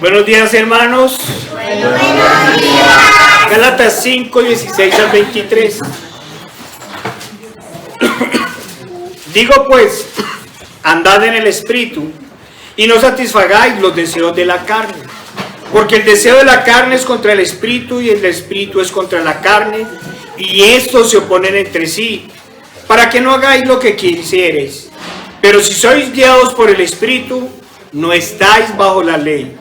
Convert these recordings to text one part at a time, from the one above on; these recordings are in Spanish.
Buenos días, hermanos. Buenos días. Gálatas 5, 16 al 23. Digo pues, andad en el Espíritu y no satisfagáis los deseos de la carne. Porque el deseo de la carne es contra el Espíritu y el Espíritu es contra la carne, y estos se oponen entre sí, para que no hagáis lo que quisiereis. Pero si sois guiados por el Espíritu, no estáis bajo la ley.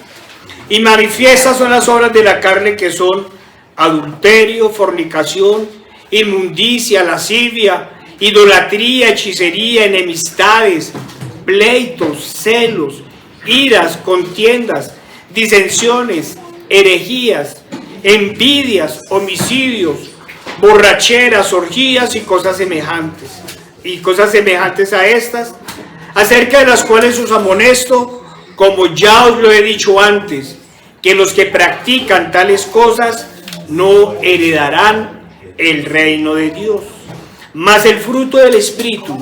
Y manifiestas son las obras de la carne, que son adulterio, fornicación, inmundicia, lascivia, idolatría, hechicería, enemistades, pleitos, celos, iras, contiendas, disensiones, herejías, envidias, homicidios, borracheras, orgías y cosas semejantes a estas, acerca de las cuales os amonesto, como ya os lo he dicho antes, que los que practican tales cosas no heredarán el reino de Dios. Mas el fruto del Espíritu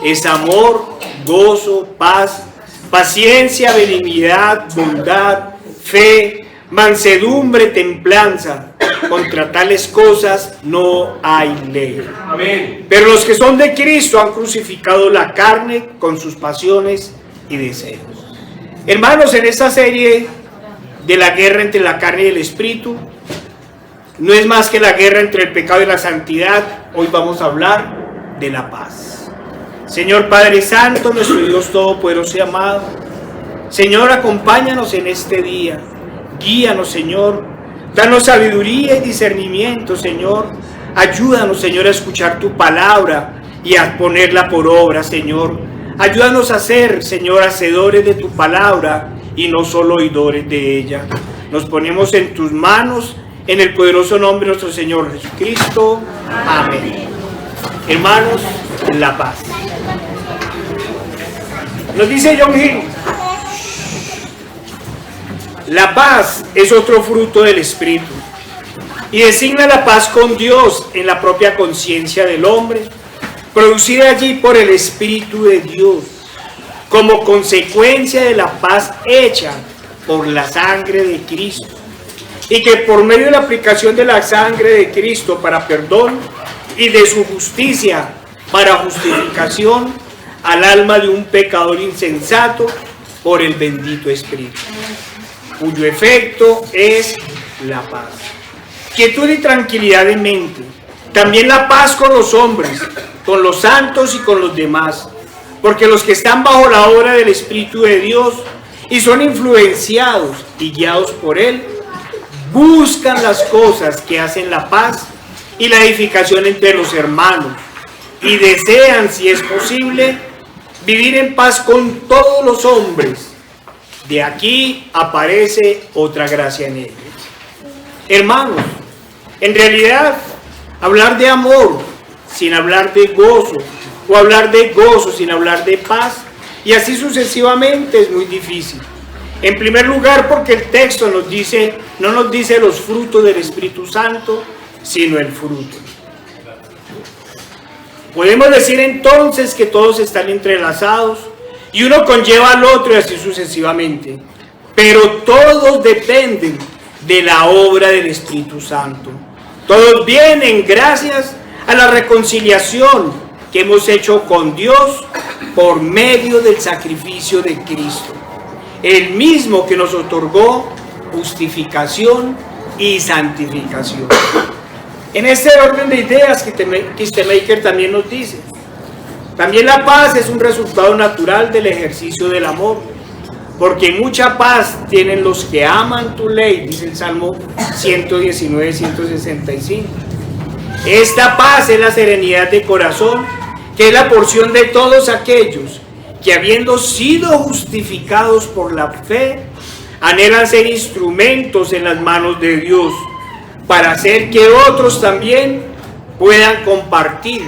es amor, gozo, paz, paciencia, benignidad, bondad, fe, mansedumbre, templanza. Contra tales cosas no hay ley. Amén. Pero los que son de Cristo han crucificado la carne con sus pasiones y deseos. Hermanos, en esta serie de la guerra entre la carne y el Espíritu, no es más que la guerra entre el pecado y la santidad. Hoy vamos a hablar de la paz. Señor Padre Santo, nuestro Dios Todopoderoso y amado, Señor, acompáñanos en este día. Guíanos, Señor. Danos sabiduría y discernimiento, Señor. Ayúdanos, Señor, a escuchar tu palabra y a ponerla por obra, Señor. Ayúdanos a ser, Señor, hacedores de tu palabra y no solo oidores de ella. Nos ponemos en tus manos, en el poderoso nombre de nuestro Señor Jesucristo. Amén. Hermanos, la paz. Nos dice John Hill: la paz es otro fruto del Espíritu y designa la paz con Dios en la propia conciencia del hombre, producida allí por el Espíritu de Dios, como consecuencia de la paz hecha por la sangre de Cristo, y que por medio de la aplicación de la sangre de Cristo para perdón y de su justicia para justificación al alma de un pecador insensato por el bendito Espíritu, cuyo efecto es la paz, quietud y tranquilidad de mente. También la paz con los hombres, con los santos y con los demás, porque los que están bajo la obra del Espíritu de Dios y son influenciados y guiados por Él, buscan las cosas que hacen la paz y la edificación entre los hermanos, y desean, si es posible, vivir en paz con todos los hombres. De aquí aparece otra gracia en ellos. Hermanos, en realidad, hablar de amor sin hablar de gozo, o hablar de gozo sin hablar de paz, y así sucesivamente, es muy difícil. En primer lugar, porque el texto no nos dice los frutos del Espíritu Santo, sino el fruto. Podemos decir entonces que todos están entrelazados y uno conlleva al otro y así sucesivamente, pero todos dependen de la obra del Espíritu Santo. Todos vienen gracias a la reconciliación que hemos hecho con Dios por medio del sacrificio de Cristo, el mismo que nos otorgó justificación y santificación. En este orden de ideas que Stemaker también nos dice, también la paz es un resultado natural del ejercicio del amor, porque mucha paz tienen los que aman tu ley, dice el Salmo 119, 165. Esta paz es la serenidad de corazón, que es la porción de todos aquellos que, habiendo sido justificados por la fe, anhelan ser instrumentos en las manos de Dios, para hacer que otros también puedan compartir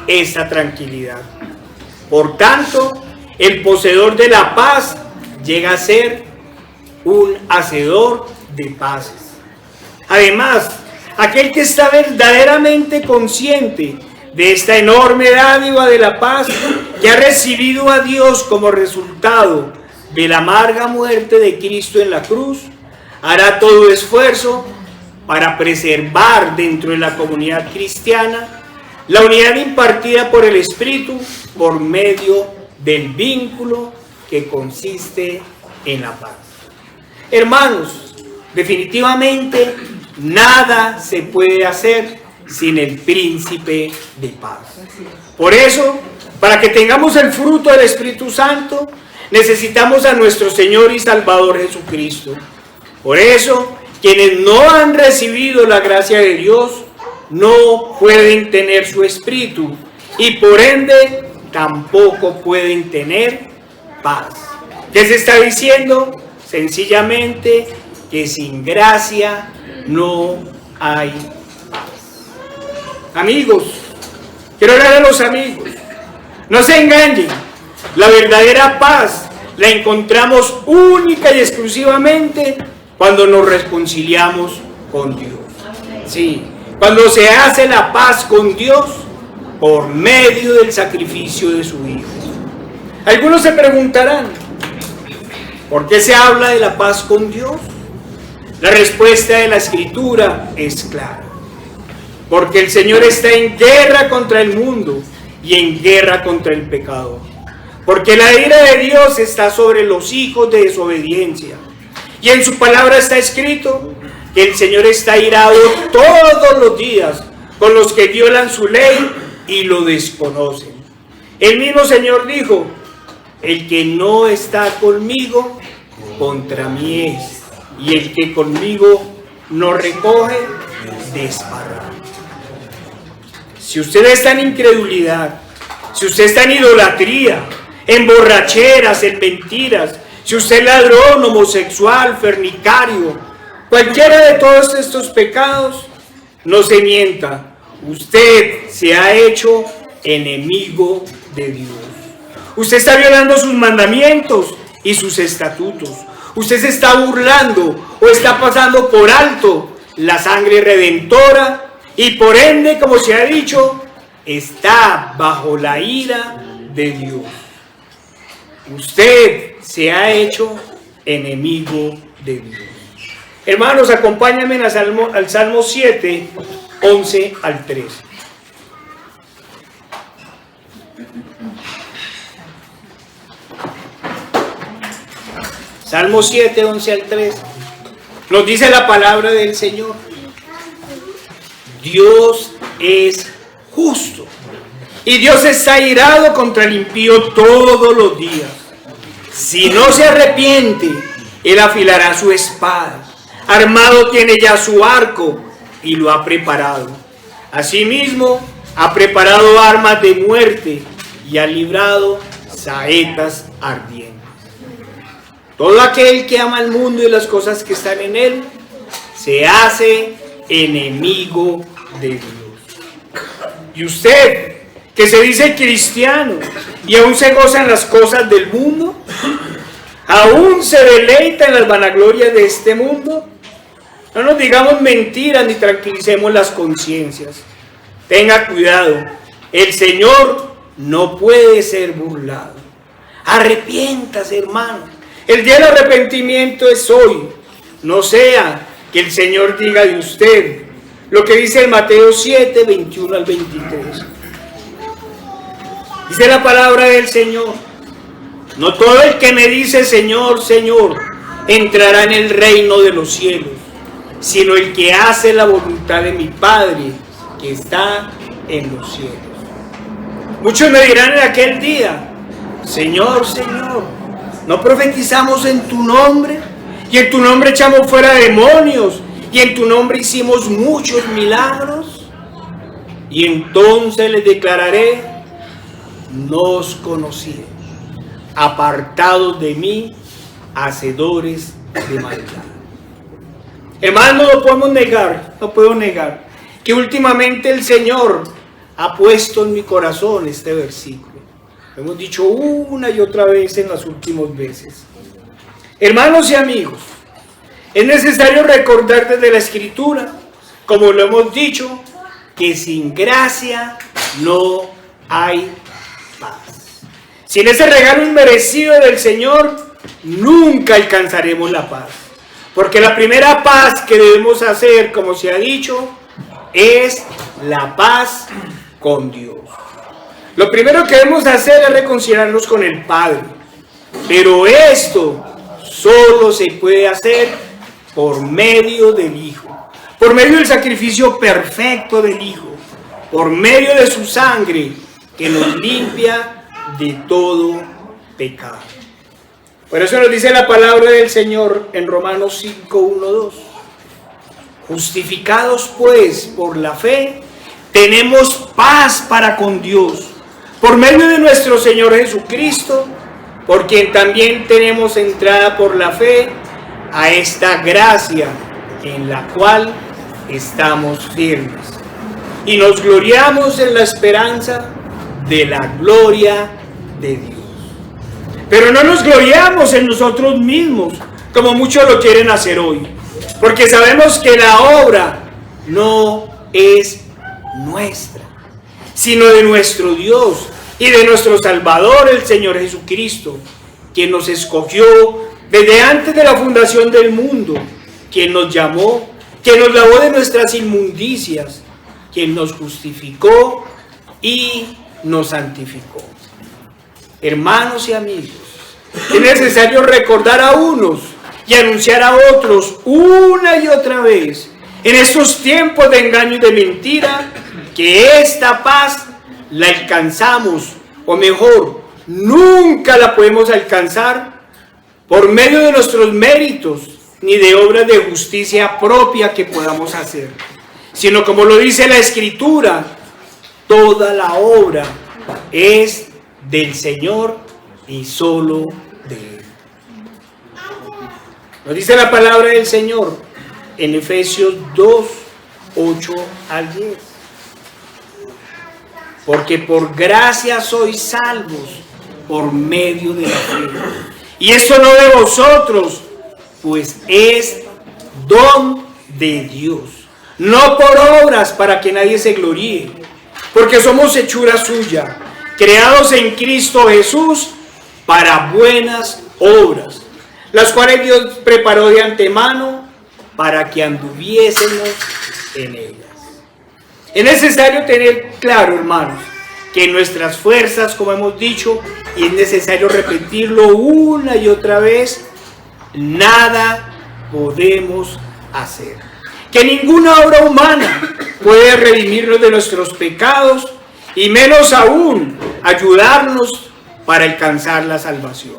esta tranquilidad. Por tanto, el poseedor de la paz llega a ser un hacedor de paces. Además, aquel que está verdaderamente consciente de esta enorme dádiva de la paz que ha recibido a Dios como resultado de la amarga muerte de Cristo en la cruz, hará todo esfuerzo para preservar dentro de la comunidad cristiana la unidad impartida por el Espíritu por medio del vínculo que consiste en la paz. Hermanos, definitivamente nada se puede hacer sin el príncipe de paz. Por eso, para que tengamos el fruto del Espíritu Santo, necesitamos a nuestro Señor y Salvador Jesucristo. Por eso, quienes no han recibido la gracia de Dios no pueden tener su espíritu y por ende tampoco pueden tener paz. ¿Qué se está diciendo? Sencillamente que sin gracia no hay paz. Amigos, quiero hablar a los amigos. No se engañen. La verdadera paz la encontramos única y exclusivamente cuando nos reconciliamos con Dios. Sí, cuando se hace la paz con Dios por medio del sacrificio de su Hijo. Algunos se preguntarán, ¿por qué se habla de la paz con Dios? La respuesta de la Escritura es clara. Porque el Señor está en guerra contra el mundo y en guerra contra el pecado. Porque la ira de Dios está sobre los hijos de desobediencia. Y en su palabra está escrito que el Señor está irado todos los días con los que violan su ley y lo desconocen. El mismo Señor dijo, el que no está conmigo, contra mí es. Y el que conmigo no recoge, desparrama. Si usted está en incredulidad, si usted está en idolatría, en borracheras, en mentiras, si usted es ladrón, homosexual, fornicario, cualquiera de todos estos pecados, no se mienta, usted se ha hecho enemigo de Dios. Usted está violando sus mandamientos y sus estatutos. Usted se está burlando o está pasando por alto la sangre redentora y por ende, como se ha dicho, está bajo la ira de Dios. Usted se ha hecho enemigo de Dios. Hermanos, acompáñenme al Salmo 7, 11 al 13. Salmo 7, 11 al 13. Nos dice la palabra del Señor. Dios es justo. Y Dios está irado contra el impío todos los días. Si no se arrepiente, Él afilará su espada. Armado tiene ya su arco y lo ha preparado. Asimismo, ha preparado armas de muerte y ha librado saetas ardientes. Todo aquel que ama el mundo y las cosas que están en él, se hace enemigo de Dios. Y usted, que se dice cristiano y aún se goza en las cosas del mundo, aún se deleita en las vanaglorias de este mundo, no nos digamos mentiras ni tranquilicemos las conciencias. Tenga cuidado, el Señor no puede ser burlado. Arrepiéntase, hermano. El día del arrepentimiento es hoy. No sea que el Señor diga de usted lo que dice en Mateo 7, 21 al 23. Dice la palabra del Señor: no todo el que me dice Señor, Señor, entrará en el reino de los cielos, sino el que hace la voluntad de mi Padre que está en los cielos. Muchos me dirán en aquel día: Señor, Señor, ¿no profetizamos en tu nombre? Y en tu nombre echamos fuera demonios, y en tu nombre hicimos muchos milagros. Y entonces les declararé: no os conocí, apartados de mí, hacedores de maldad. Hermanos, no podemos negar, no puedo negar que últimamente el Señor ha puesto en mi corazón este versículo. Lo hemos dicho una y otra vez en las últimas veces. Hermanos y amigos, es necesario recordar desde la Escritura, como lo hemos dicho, que sin gracia no hay paz. Sin ese regalo inmerecido del Señor, nunca alcanzaremos la paz. Porque la primera paz que debemos hacer, como se ha dicho, es la paz con Dios. Lo primero que debemos hacer es reconciliarnos con el Padre. Pero esto solo se puede hacer por medio del Hijo. Por medio del sacrificio perfecto del Hijo. Por medio de su sangre que nos limpia de todo pecado. Por eso nos dice la palabra del Señor en Romanos 5, 1, 2. Justificados pues por la fe, tenemos paz para con Dios, por medio de nuestro Señor Jesucristo, por quien también tenemos entrada por la fe a esta gracia en la cual estamos firmes. Y nos gloriamos en la esperanza de la gloria de Dios. Pero no nos gloriamos en nosotros mismos, como muchos lo quieren hacer hoy, porque sabemos que la obra no es nuestra, sino de nuestro Dios y de nuestro Salvador, el Señor Jesucristo, quien nos escogió desde antes de la fundación del mundo, quien nos llamó, quien nos lavó de nuestras inmundicias, quien nos justificó y nos santificó. Hermanos y amigos, es necesario recordar a unos y anunciar a otros una y otra vez, en estos tiempos de engaño y de mentira, que esta paz la alcanzamos, o mejor, nunca la podemos alcanzar por medio de nuestros méritos, ni de obras de justicia propia que podamos hacer, sino como lo dice la Escritura, toda la obra es del Señor y solo de Él. Nos dice la palabra del Señor en Efesios 2, 8 al 10. Porque por gracia sois salvos por medio de la fe. Y esto no de vosotros, pues es don de Dios. No por obras para que nadie se gloríe. Porque somos hechura suya, creados en Cristo Jesús para buenas obras, las cuales Dios preparó de antemano para que anduviésemos en ellas. Es necesario tener claro, hermanos, que nuestras fuerzas, como hemos dicho, y es necesario repetirlo una y otra vez, nada podemos hacer. Que ninguna obra humana puede redimirnos de nuestros pecados y menos aún ayudarnos para alcanzar la salvación,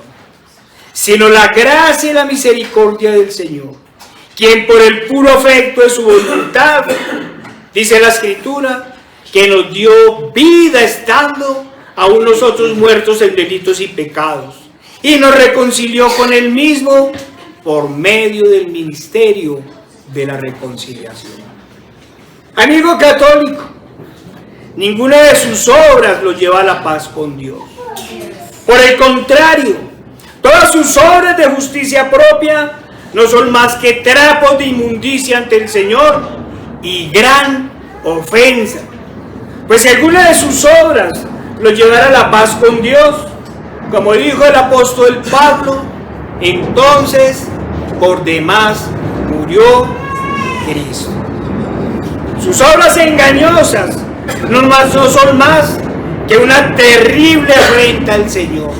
sino la gracia y la misericordia del Señor, quien por el puro afecto de su voluntad, dice la Escritura, que nos dio vida estando aún nosotros muertos en delitos y pecados, y nos reconcilió con Él mismo por medio del ministerio de la reconciliación. Amigo católico, ninguna de sus obras lo lleva a la paz con Dios. Por el contrario, todas sus obras de justicia propia no son más que trapos de inmundicia ante el Señor y gran ofensa. Pues si alguna de sus obras lo llevara a la paz con Dios, como dijo el apóstol Pablo, entonces por demás murió Cristo. Sus obras engañosas no son más que una terrible afrenta al Señor,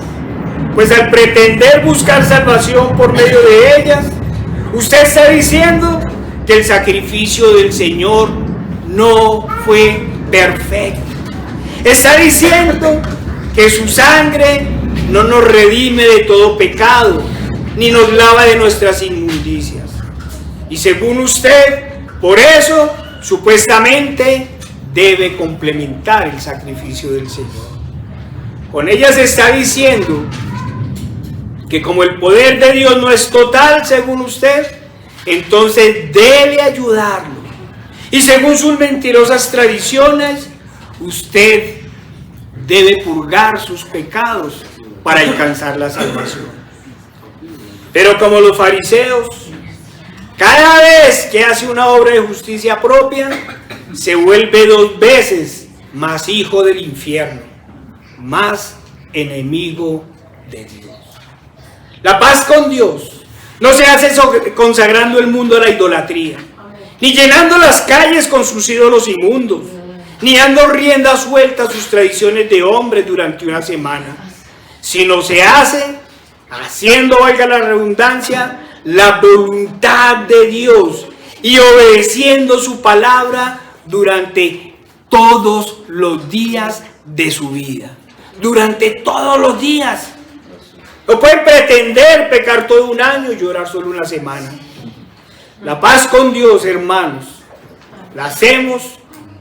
pues al pretender buscar salvación por medio de ellas, usted está diciendo que el sacrificio del Señor no fue perfecto. Está diciendo que su sangre no nos redime de todo pecado, ni nos lava de nuestras inmundicias. Y según usted, por eso, supuestamente, debe complementar el sacrificio del Señor. Con ella se está diciendo que como el poder de Dios no es total, según usted, entonces debe ayudarlo. Y según sus mentirosas tradiciones, usted debe purgar sus pecados para alcanzar la salvación. Pero como los fariseos, cada vez que hace una obra de justicia propia, se vuelve 2 veces más hijo del infierno, más enemigo de Dios. La paz con Dios no se hace consagrando el mundo a la idolatría, ni llenando las calles con sus ídolos inmundos, ni dando rienda suelta a sus tradiciones de hombres durante una semana, sino se hace haciendo, valga la redundancia, la voluntad de Dios y obedeciendo su palabra durante todos los días de su vida. Durante todos los días. No pueden pretender pecar todo un año y llorar solo una semana. La paz con Dios, hermanos, la hacemos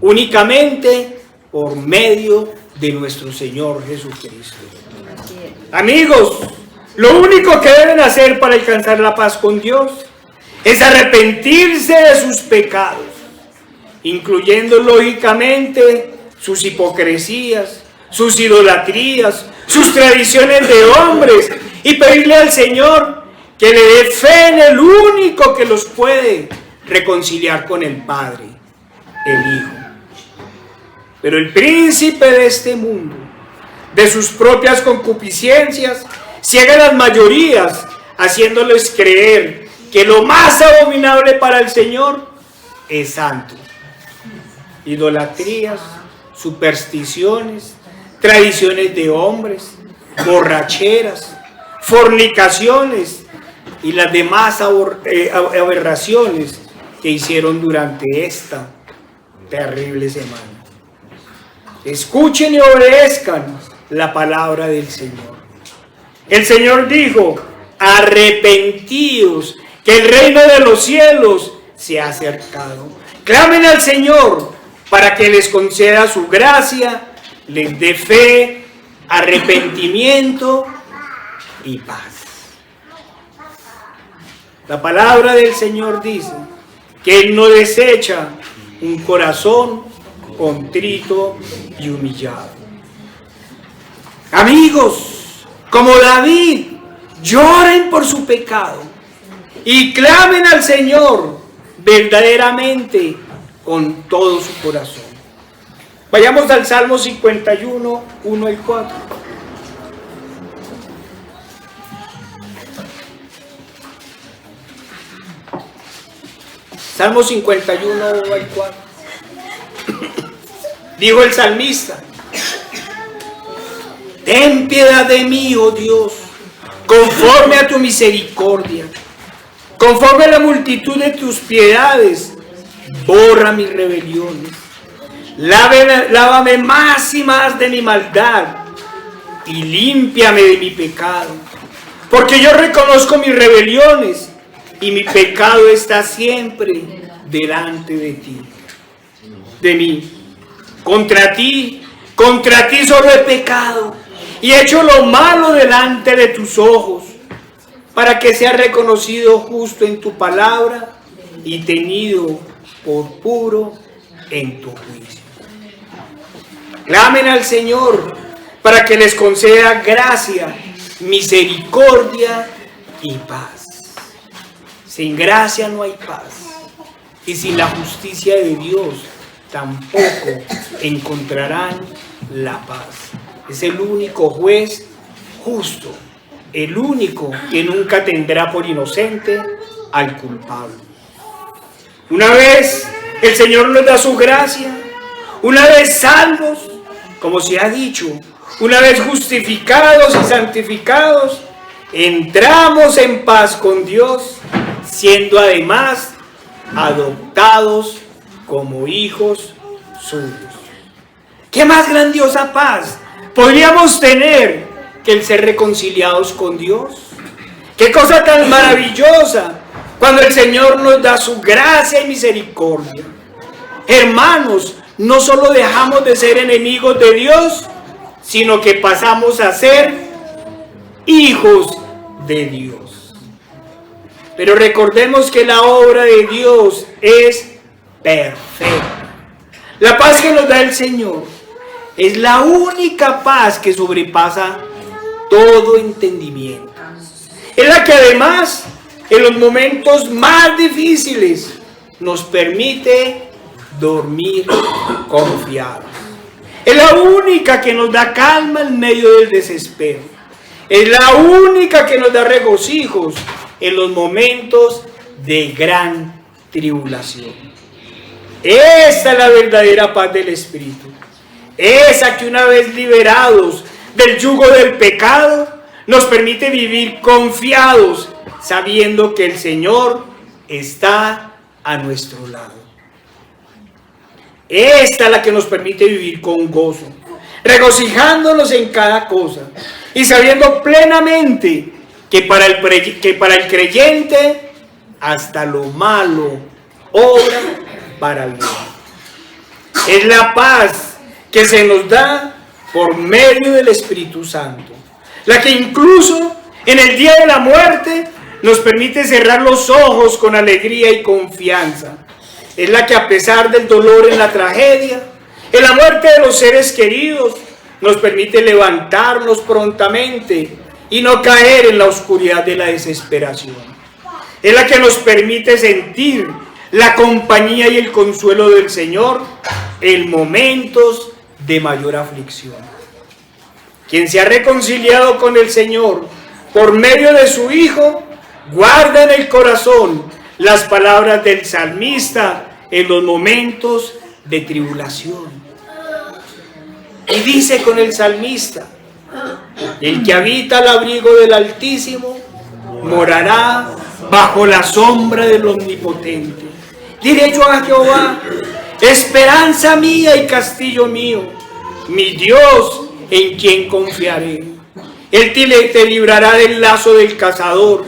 únicamente por medio de nuestro Señor Jesucristo. Amigos, lo único que deben hacer para alcanzar la paz con Dios es arrepentirse de sus pecados, incluyendo lógicamente sus hipocresías, sus idolatrías, sus tradiciones de hombres, y pedirle al Señor que le dé fe en el único que los puede reconciliar con el Padre, el Hijo. Pero el príncipe de este mundo, de sus propias concupiscencias, ciega a las mayorías, haciéndoles creer que lo más abominable para el Señor es santo. Idolatrías, supersticiones, tradiciones de hombres, borracheras, fornicaciones y las demás aberraciones que hicieron durante esta terrible semana. Escuchen y obedezcan la palabra del Señor. El Señor dijo: arrepentíos, que el reino de los cielos se ha acercado. Clamen al Señor para que les conceda su gracia, les dé fe, arrepentimiento y paz. La palabra del Señor dice que Él no desecha un corazón contrito y humillado. Amigos, como David, lloren por su pecado y clamen al Señor verdaderamente con todo su corazón. Vayamos al Salmo 51, 1 y 4. Salmo 51, 1 al 4. Dijo el salmista: ten piedad de mí, oh Dios, conforme a tu misericordia, conforme a la multitud de tus piedades, borra mis rebeliones. Lávame más y más de mi maldad y límpiame de mi pecado, porque yo reconozco mis rebeliones y mi pecado está siempre delante de mí. Contra ti solo he pecado y he hecho lo malo delante de tus ojos, para que sea reconocido justo en tu palabra y tenido por puro en tu juicio. Clamen al Señor para que les conceda gracia, misericordia y paz. Sin gracia no hay paz, y sin la justicia de Dios tampoco encontrarán la paz. Es el único juez justo, el único que nunca tendrá por inocente al culpable. Una vez el Señor nos da su gracia, una vez salvos, como se ha dicho, una vez justificados y santificados, entramos en paz con Dios, siendo además adoptados como hijos suyos. ¿Qué más grandiosa paz podríamos tener que el ser reconciliados con Dios? ¡Qué cosa tan maravillosa cuando el Señor nos da su gracia y misericordia! Hermanos, no solo dejamos de ser enemigos de Dios, sino que pasamos a ser hijos de Dios. Pero recordemos que la obra de Dios es perfecta. La paz que nos da el Señor es la única paz que sobrepasa todo entendimiento. Es la que además en los momentos más difíciles nos permite dormir confiados. Es la única que nos da calma en medio del desespero. Es la única que nos da regocijos en los momentos de gran tribulación. Esta es la verdadera paz del Espíritu. Esa que una vez liberados del yugo del pecado, nos permite vivir confiados, sabiendo que el Señor está a nuestro lado. Esta es la que nos permite vivir con gozo, regocijándonos en cada cosa y sabiendo plenamente que para el creyente hasta lo malo obra para bien. Es la paz que se nos da por medio del Espíritu Santo, la que incluso en el día de la muerte nos permite cerrar los ojos con alegría y confianza. Es la que, a pesar del dolor en la tragedia, en la muerte de los seres queridos, nos permite levantarnos prontamente y no caer en la oscuridad de la desesperación. Es la que nos permite sentir la compañía y el consuelo del Señor en momentos de mayor aflicción. Quien se ha reconciliado con el Señor por medio de su Hijo, guarda en el corazón las palabras del salmista en los momentos de tribulación. Y dice con el salmista: el que habita al abrigo del Altísimo morará bajo la sombra del Omnipotente. Diré yo a Jehová: esperanza mía y castillo mío, mi Dios en quien confiaré. Él te librará del lazo del cazador,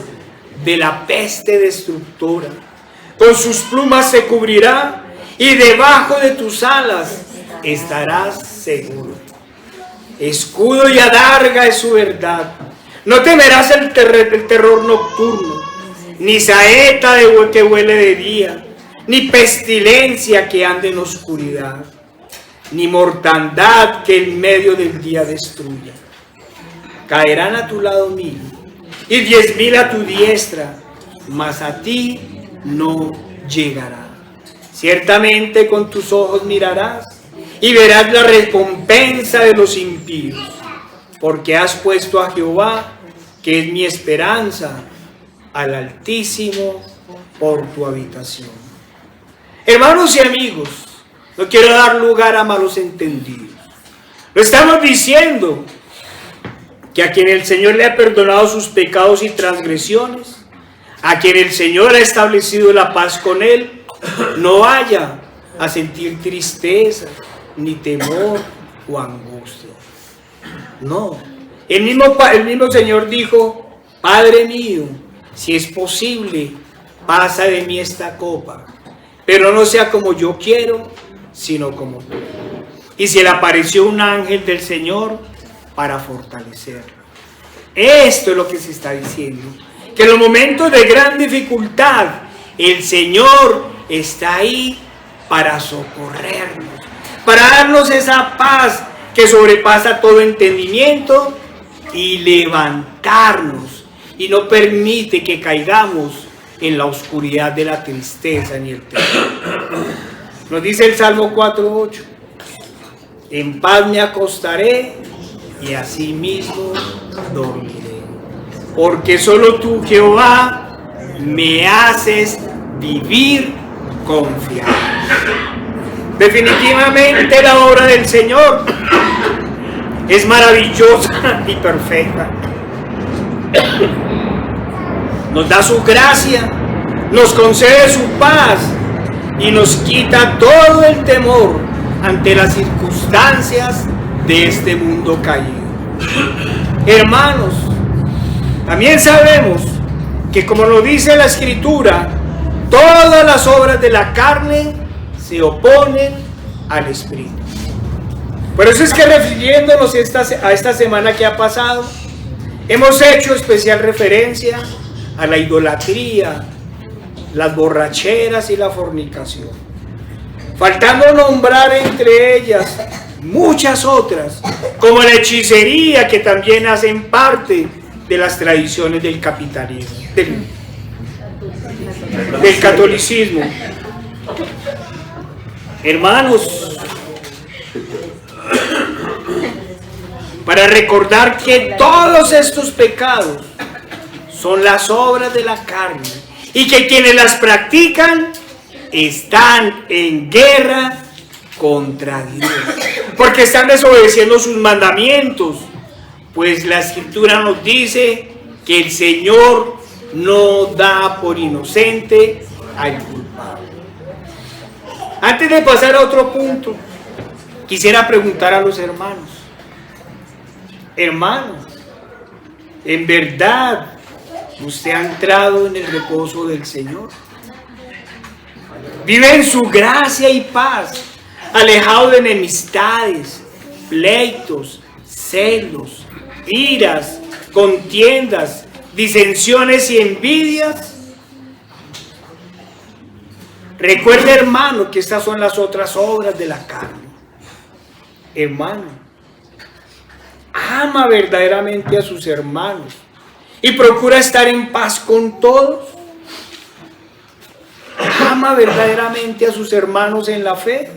de la peste destructora. Con sus plumas se cubrirá y debajo de tus alas estarás seguro. Escudo y adarga es su verdad. No temerás el terror nocturno, ni saeta que huele de día, ni pestilencia que ande en oscuridad, ni mortandad que en medio del día destruya. Caerán a tu lado 1000 y 10.000 a tu diestra, mas a ti no llegará. Ciertamente con tus ojos mirarás y verás la recompensa de los impíos, porque has puesto a Jehová, que es mi esperanza, al Altísimo por tu habitación. Hermanos y amigos, no quiero dar lugar a malos entendidos. Lo estamos diciendo que a quien el Señor le ha perdonado sus pecados y transgresiones, a quien el Señor ha establecido la paz con él, no vaya a sentir tristeza, ni temor o angustia. No, el mismo Señor dijo: Padre mío, si es posible, pasa de mí esta copa, pero no sea como yo quiero, sino como tú. Y se le apareció un ángel del Señor para fortalecerlo. Esto es lo que se está diciendo, que en los momentos de gran dificultad el Señor está ahí para socorrernos, para darnos esa paz que sobrepasa todo entendimiento y levantarnos, y no permite que caigamos en la oscuridad de la tristeza ni el temor. Nos dice el Salmo 4:8: en paz me acostaré y asimismo dormiré, porque solo tú, Jehová, me haces vivir confiado. Definitivamente la obra del Señor es maravillosa y perfecta. Nos da su gracia, nos concede su paz y nos quita todo el temor ante las circunstancias de este mundo caído. Hermanos, también sabemos que, como nos dice la Escritura, todas las obras de la carne se oponen al Espíritu. Por eso es que, refiriéndonos a esta semana que ha pasado, hemos hecho especial referencia a la idolatría, las borracheras y la fornicación, faltando nombrar entre ellas muchas otras, como la hechicería, que también hacen parte de las tradiciones del capitalismo, del catolicismo. Hermanos, para recordar que todos estos pecados son las obras de la carne y que quienes las practican están en guerra contra Dios, porque están desobedeciendo sus mandamientos, pues la Escritura nos dice que el Señor no da por inocente al culpable. Antes de pasar a otro punto, quisiera preguntar a los hermanos: hermanos, ¿en verdad usted ha entrado en el reposo del Señor? Vive en su gracia y paz, alejado de enemistades, pleitos, celos, iras, contiendas, disensiones y envidias. Recuerde, hermano, que estas son las otras obras de la carne. Hermano, ama verdaderamente a sus hermanos y procura estar en paz con todos. Ama verdaderamente a sus hermanos en la fe,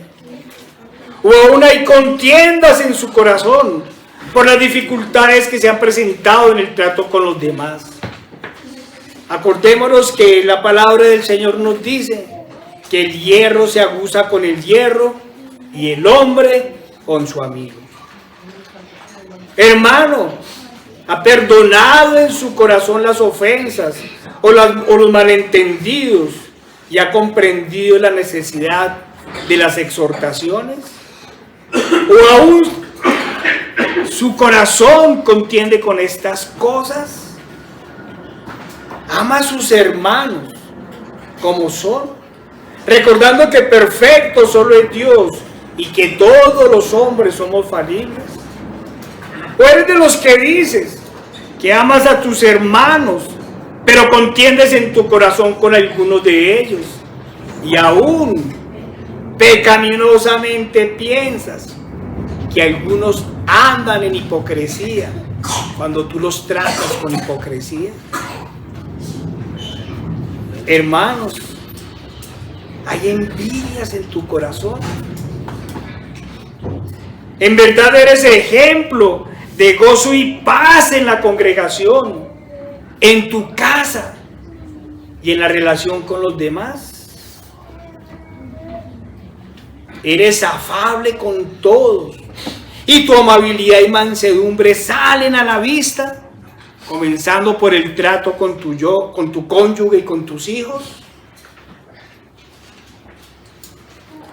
o aún hay contiendas en su corazón por las dificultades que se han presentado en el trato con los demás. Acordémonos que la palabra del Señor nos dice que el hierro se aguza con el hierro y el hombre con su amigo. Hermano, ¿ha perdonado en su corazón las ofensas o los malentendidos y ha comprendido la necesidad de las exhortaciones? ¿O aún su corazón contiende con estas cosas? Ama a sus hermanos como son, recordando que perfecto solo es Dios y que todos los hombres somos falibles. ¿O eres de los que dices que amas a tus hermanos, pero contiendes en tu corazón con algunos de ellos, y aún pecaminosamente piensas que algunos andan en hipocresía cuando tú los tratas con hipocresía? Hermanos, ¿hay envidias en tu corazón? ¿En verdad eres ejemplo de gozo y paz en la congregación, en tu casa y en la relación con los demás? ¿Eres afable con todos y tu amabilidad y mansedumbre salen a la vista, comenzando por el trato con tu cónyuge y con tus hijos?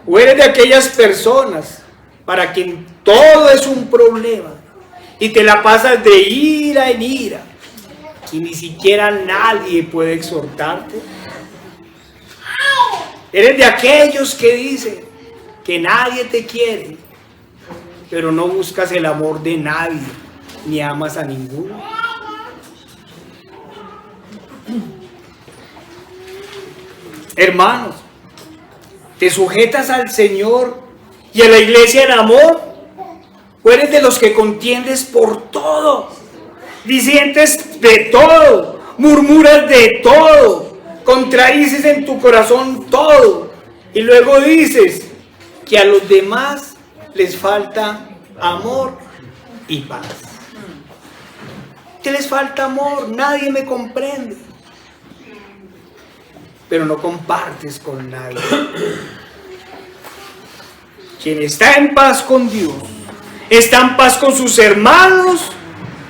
¿O eres de aquellas personas para quien todo es un problema y te la pasas de ira en ira y ni siquiera nadie puede exhortarte? ¿Eres de aquellos que dicen que nadie te quiere, pero no buscas el amor de nadie ni amas a ninguno? Hermanos, ¿te sujetas al Señor y a la iglesia en amor? ¿O eres de los que contiendes por todo, disientes de todo, murmuras de todo, contradices en tu corazón todo, y luego dices que a los demás les falta amor y paz? ¿Qué les falta amor? Nadie me comprende. Pero no compartes con nadie. Quien está en paz con Dios, está en paz con sus hermanos,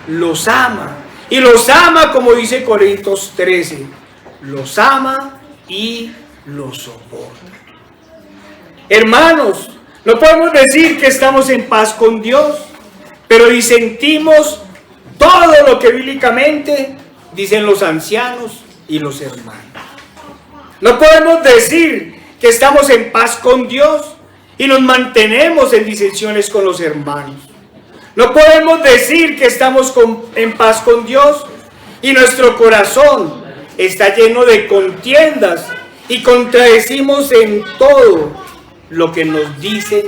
los ama. Y los ama, como dice Corintios 13, los ama y los soporta. Hermanos, no podemos decir que estamos en paz con Dios, pero disentimos todo lo que bíblicamente dicen los ancianos y los hermanos. No podemos decir que estamos en paz con Dios y nos mantenemos en disensiones con los hermanos. No podemos decir que estamos en paz con Dios y nuestro corazón está lleno de contiendas y contradecimos en todo lo que nos dicen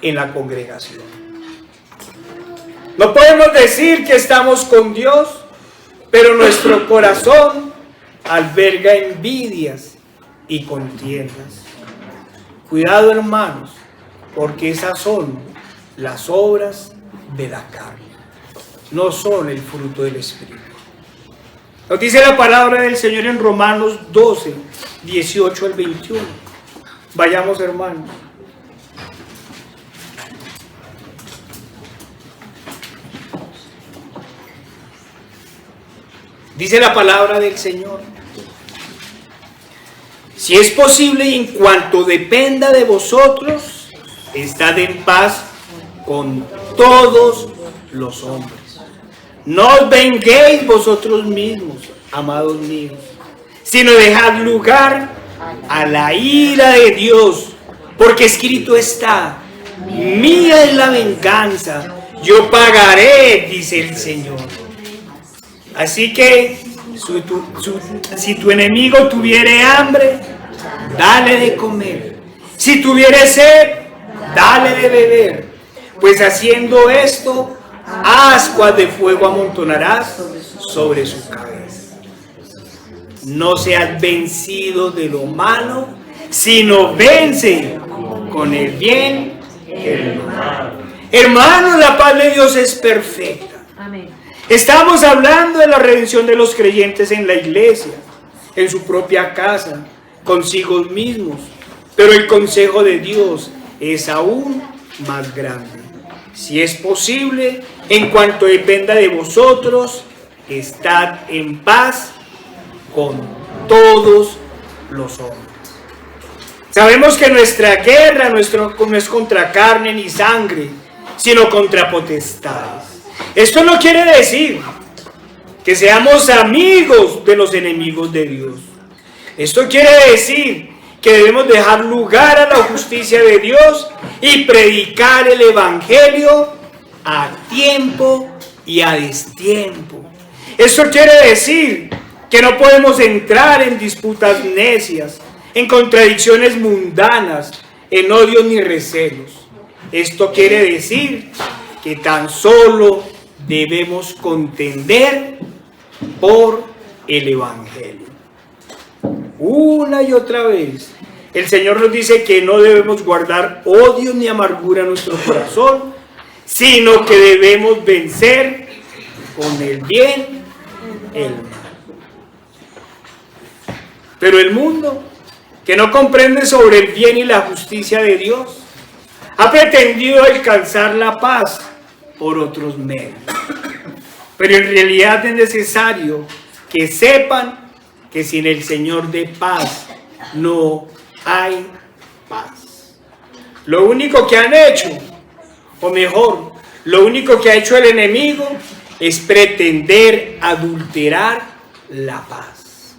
en la congregación. No podemos decir que estamos con Dios, pero nuestro corazón alberga envidias y contiendas. Cuidado, hermanos, porque esas son las obras de la carne. no son el fruto del Espíritu. Nos dice la palabra del Señor en Romanos 12, 18 al 21. Vayamos, hermanos. Dice la palabra del Señor: si es posible y en cuanto dependa de vosotros, estad en paz con todos los hombres. No os venguéis vosotros mismos, amados míos, sino dejad lugar a la ira de Dios, porque escrito está: mía es la venganza, yo pagaré, dice el Señor. Así que si tu enemigo tuviere hambre, dale de comer. Si tuviere sed, dale de beber. Pues haciendo esto, ascuas de fuego amontonarás sobre su cabeza. No seas vencido de lo malo, sino vence con el bien el mal. Hermanos, la paz de Dios es perfecta. Amén. Estamos hablando de la redención de los creyentes en la iglesia, en su propia casa, consigo mismos. Pero el consejo de Dios es aún más grande. Si es posible, en cuanto dependa de vosotros, estad en paz con todos los hombres. Sabemos que nuestra guerra no es contra carne ni sangre, sino contra potestades. Esto no quiere decir que seamos amigos de los enemigos de Dios. Esto quiere decir que debemos dejar lugar a la justicia de Dios y predicar el Evangelio a tiempo y a destiempo. Esto quiere decir que no podemos entrar en disputas necias, en contradicciones mundanas, en odios ni recelos. Esto quiere decir que tan solo debemos contender por el Evangelio. Una y otra vez, el Señor nos dice que no debemos guardar odio ni amargura en nuestro corazón, sino que debemos vencer con el bien el mal. Pero el mundo, que no comprende sobre el bien y la justicia de Dios, ha pretendido alcanzar la paz por otros medios. Pero en realidad es necesario que sepan que sin el Señor de paz no hay paz. Lo único que han hecho, o mejor, lo único que ha hecho el enemigo es pretender adulterar la paz,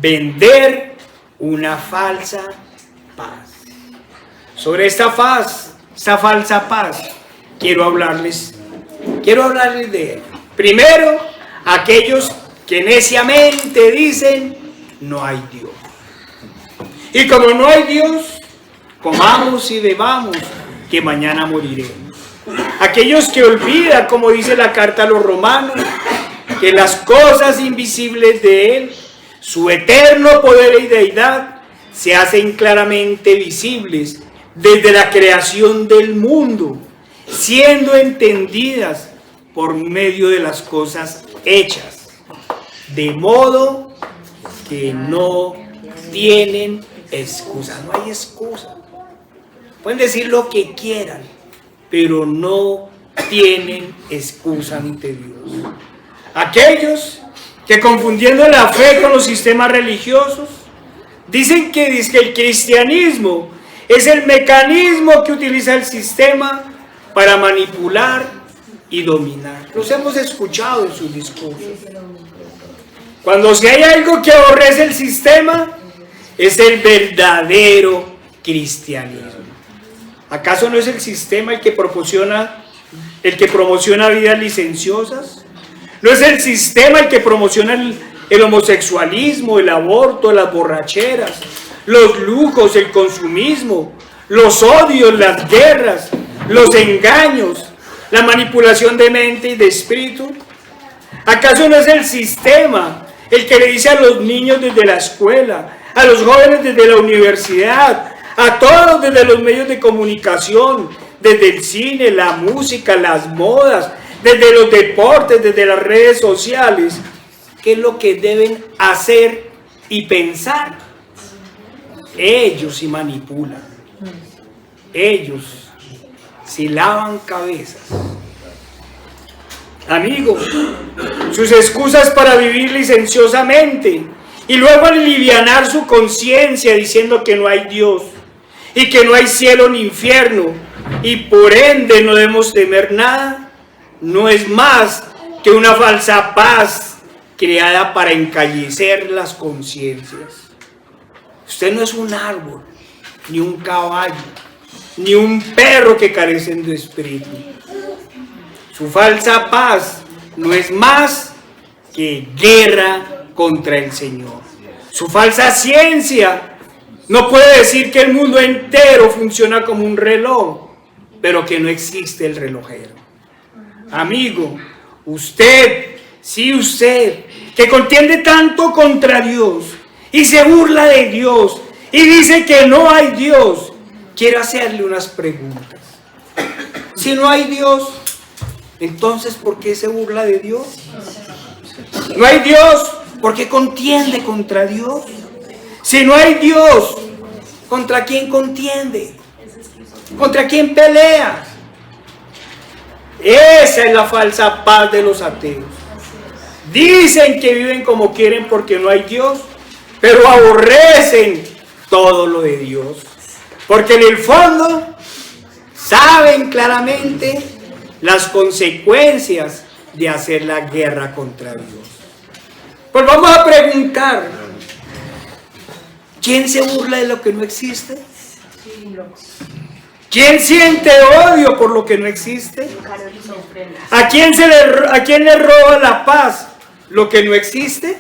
vender una falsa paz. Sobre esta falsa paz, quiero hablarles de él. Primero, aquellos que neciamente dicen: no hay Dios. Y como no hay Dios, comamos y bebamos, que mañana moriremos. Aquellos que olvidan, como dice la carta a los romanos, que las cosas invisibles de Él, su eterno poder y deidad, se hacen claramente visibles desde la creación del mundo, siendo entendidas por medio de las cosas hechas, de modo que no tienen excusa. No hay excusa. Pueden decir lo que quieran, pero no tienen excusa ante Dios. Aquellos que, confundiendo la fe con los sistemas religiosos, dicen que el cristianismo es el mecanismo que utiliza el sistema para manipular y dominar. Los hemos escuchado en sus discursos. Cuando si hay algo que aborrece el sistema, es el verdadero cristianismo. ¿Acaso no es el sistema el que promociona vidas licenciosas? ¿No es el sistema el que promociona el homosexualismo, el aborto, las borracheras, los lujos, el consumismo, los odios, las guerras, los engaños, la manipulación de mente y de espíritu? ¿Acaso no es el sistema el que le dice a los niños desde la escuela, a los jóvenes desde la universidad, a todos desde los medios de comunicación, desde el cine, la música, las modas, desde los deportes, desde las redes sociales, qué es lo que deben hacer y pensar. Ellos sí manipulan, ellos sí lavan cabezas. Amigos, sus excusas para vivir licenciosamente y luego alivianar su conciencia diciendo que no hay Dios y que no hay cielo ni infierno y por ende no debemos temer nada, no es más que una falsa paz creada para encallecer las conciencias. Usted no es un árbol, ni un caballo, ni un perro que carecen de espíritu. Su falsa paz no es más que guerra contra el Señor. Su falsa ciencia no puede decir que el mundo entero funciona como un reloj, pero que no existe el relojero. Amigo, usted, sí usted, que contiende tanto contra Dios y se burla de Dios y dice que no hay Dios, quiero hacerle unas preguntas. Si no hay Dios, entonces ¿por qué se burla de Dios? No hay Dios, ¿por qué contiende contra Dios? Si no hay Dios, ¿contra quién contiende? ¿Contra quién pelea? Esa es la falsa paz de los ateos. Dicen que viven como quieren porque no hay Dios, pero aborrecen todo lo de Dios. Porque en el fondo saben claramente las consecuencias de hacer la guerra contra Dios. Pues vamos a preguntar, ¿quién se burla de lo que no existe? ¿Quién siente odio por lo que no existe? ¿A quién le roba la paz lo que no existe?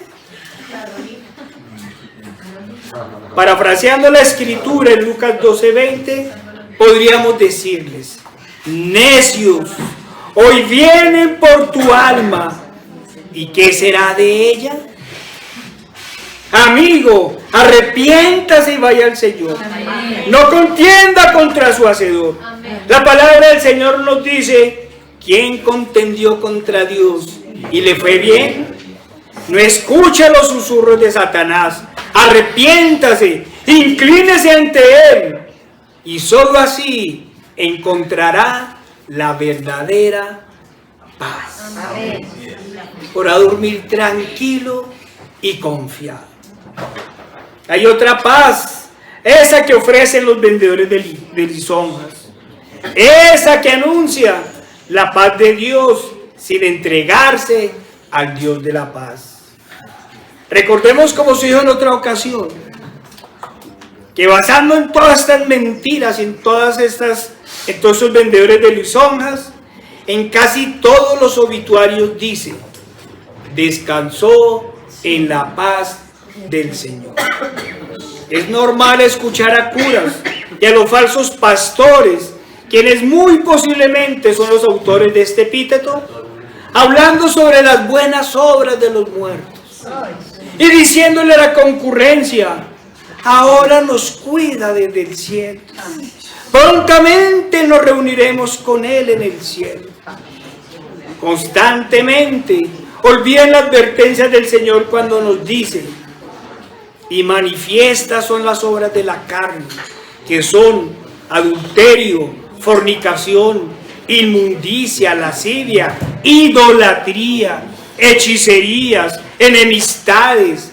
Parafraseando la escritura en Lucas 12:20, podríamos decirles: necios, hoy vienen por tu alma, ¿y qué será de ella? Amigo, arrepiéntase y vaya al Señor. No contienda contra su hacedor. La palabra del Señor nos dice: ¿quién contendió contra Dios y le fue bien? No escuche los susurros de Satanás. Arrepiéntase, inclínese ante él, y solo así encontrará la verdadera paz. Podrá dormir tranquilo y confiado. Hay otra paz, esa que ofrecen los vendedores de lisonjas, esa que anuncia la paz de Dios sin entregarse al Dios de la paz. Recordemos, como se dijo en otra ocasión, que basando en todas estas mentiras, en todos estos vendedores de lisonjas, en casi todos los obituarios dice: descansó en la paz del Señor. Es normal escuchar a curas y a los falsos pastores, quienes muy posiblemente son los autores de este epíteto, hablando sobre las buenas obras de los muertos y diciéndole a la concurrencia: ahora nos cuida desde el cielo, prontamente nos reuniremos con Él en el cielo. Constantemente olvidan la advertencia del Señor cuando nos dice: y manifiestas son las obras de la carne, que son adulterio, fornicación, inmundicia, lascivia, idolatría, hechicerías, enemistades,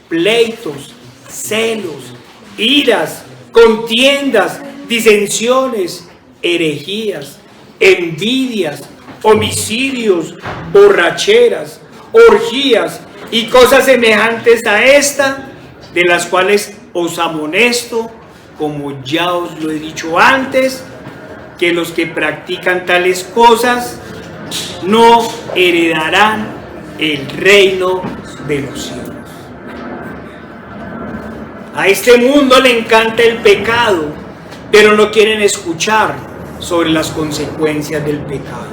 pleitos, celos, iras, contiendas, disensiones, herejías, envidias, homicidios, borracheras, orgías y cosas semejantes a esta, de las cuales os amonesto, como ya os lo he dicho antes, que los que practican tales cosas no heredarán el reino de los cielos. A este mundo le encanta el pecado, pero no quieren escuchar sobre las consecuencias del pecado.